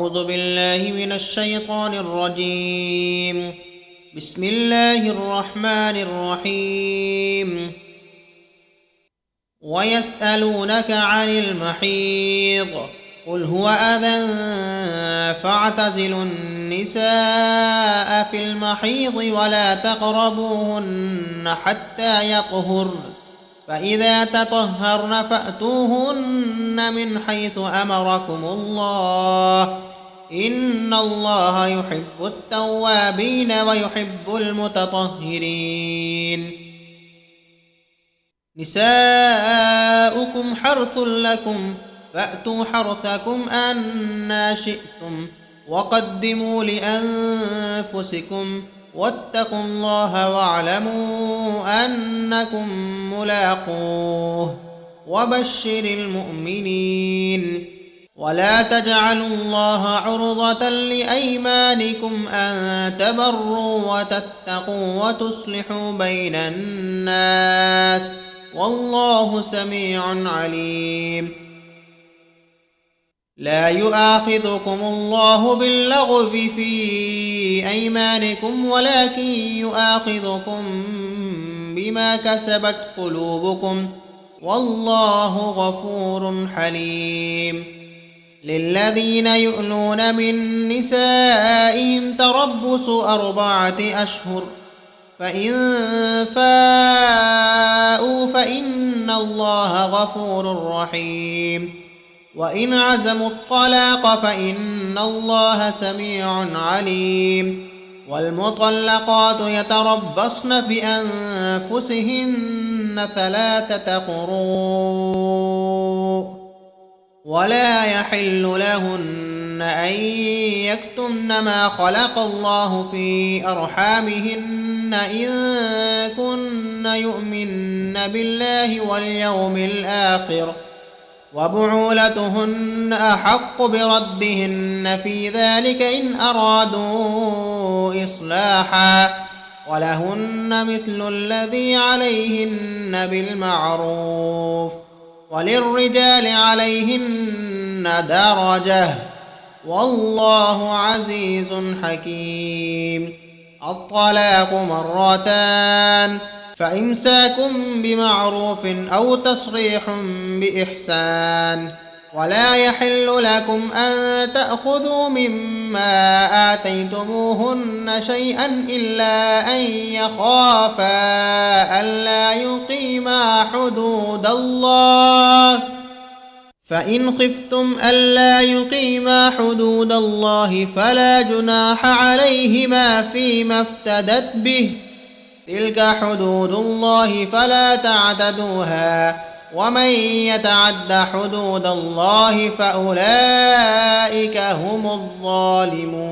أعوذ بالله من الشيطان الرجيم. بسم الله الرحمن الرحيم. ويسألونك عن المحيض قل هو أذى فاعتزلوا النساء في المحيض ولا تقربوهن حتى يطهرن فإذا تطهرن فأتوهن من حيث أمركم الله إن الله يحب التوابين ويحب المتطهرين. نساؤكم حرث لكم فأتوا حرثكم أنى شئتم وقدموا لأنفسكم واتقوا الله واعلموا أنكم ملاقوه وبشر المؤمنين. ولا تجعلوا الله عرضة لأيمانكم أن تبروا وتتقوا وتصلحوا بين الناس والله سميع عليم. لا يؤاخذكم الله باللغو في أيمانكم ولكن يؤاخذكم بما كسبت قلوبكم والله غفور حليم. للذين يؤلون من نسائهم تربص 4 أشهر فإن فاءوا فإن الله غفور رحيم. وإن عزموا الطلاق فإن الله سميع عليم. والمطلقات يتربصن بأنفسهن 3 قروء ولا يحل لهن أن يكتمن ما خلق الله في أرحامهن إن كن يؤمن بالله واليوم الآخر وبعولتهن أحق بردهن في ذلك إن أرادوا إصلاحا ولهن مثل الذي عليهن بالمعروف وللرجال عليهن درجة والله عزيز حكيم. الطلاق 2 فإمساك بمعروف أو تصريح بإحسان. ولا يحل لكم أن تأخذوا مما آتيتموهن شيئا إلا أن يخافا ألا يقيما حدود الله فإن خفتم ألا يقيما حدود الله فلا جناح عليهما فيما افتدت به تلك حدود الله فلا تعتدوها ومن يتعد حدود الله فأولئك هم الظالمون.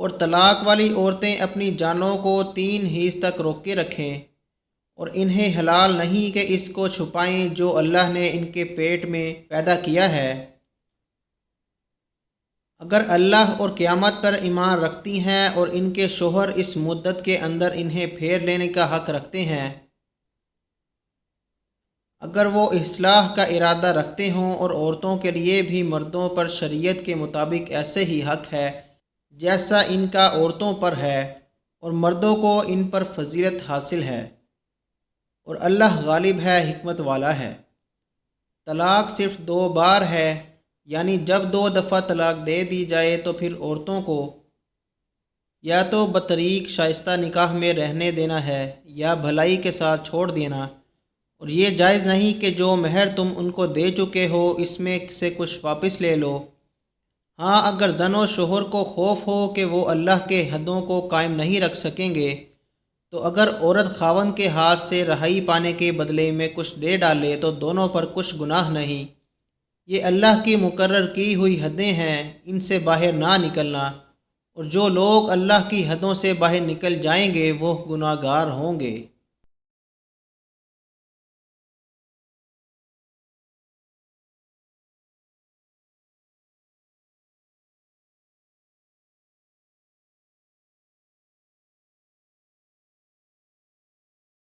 اور طلاق والی عورتیں اپنی جانوں کو 3 حیض تک روک کے رکھیں، اور انہیں حلال نہیں کہ اس کو چھپائیں جو اللہ نے ان کے پیٹ میں پیدا کیا ہے۔ اگر اللہ اور قیامت پر ایمان رکھتی ہیں اور ان کے شوہر اس مدت کے اندر انہیں پھیر لینے کا حق رکھتے ہیں، اگر وہ اصلاح کا ارادہ رکھتے ہوں، اور عورتوں کے لیے بھی مردوں پر شریعت کے مطابق ایسے ہی حق ہے جیسا ان کا عورتوں پر ہے، اور مردوں کو ان پر فضیلت حاصل ہے، اور اللہ غالب ہے، حکمت والا ہے۔ طلاق صرف 2 بار ہے، یعنی جب 2 دفعہ طلاق دے دی جائے تو پھر عورتوں کو یا تو بطریق شائستہ نکاح میں رہنے دینا ہے یا بھلائی کے ساتھ چھوڑ دینا، اور یہ جائز نہیں کہ جو مہر تم ان کو دے چکے ہو اس میں سے کچھ واپس لے لو۔ ہاں، اگر زن و شوہر کو خوف ہو کہ وہ اللہ کے حدوں کو قائم نہیں رکھ سکیں گے، تو اگر عورت خاوند کے ہاتھ سے رہائی پانے کے بدلے میں کچھ دے ڈالے تو دونوں پر کچھ گناہ نہیں۔ یہ اللہ کی مقرر کی ہوئی حدیں ہیں، ان سے باہر نہ نکلنا، اور جو لوگ اللہ کی حدوں سے باہر نکل جائیں گے وہ گناہ گار ہوں گے۔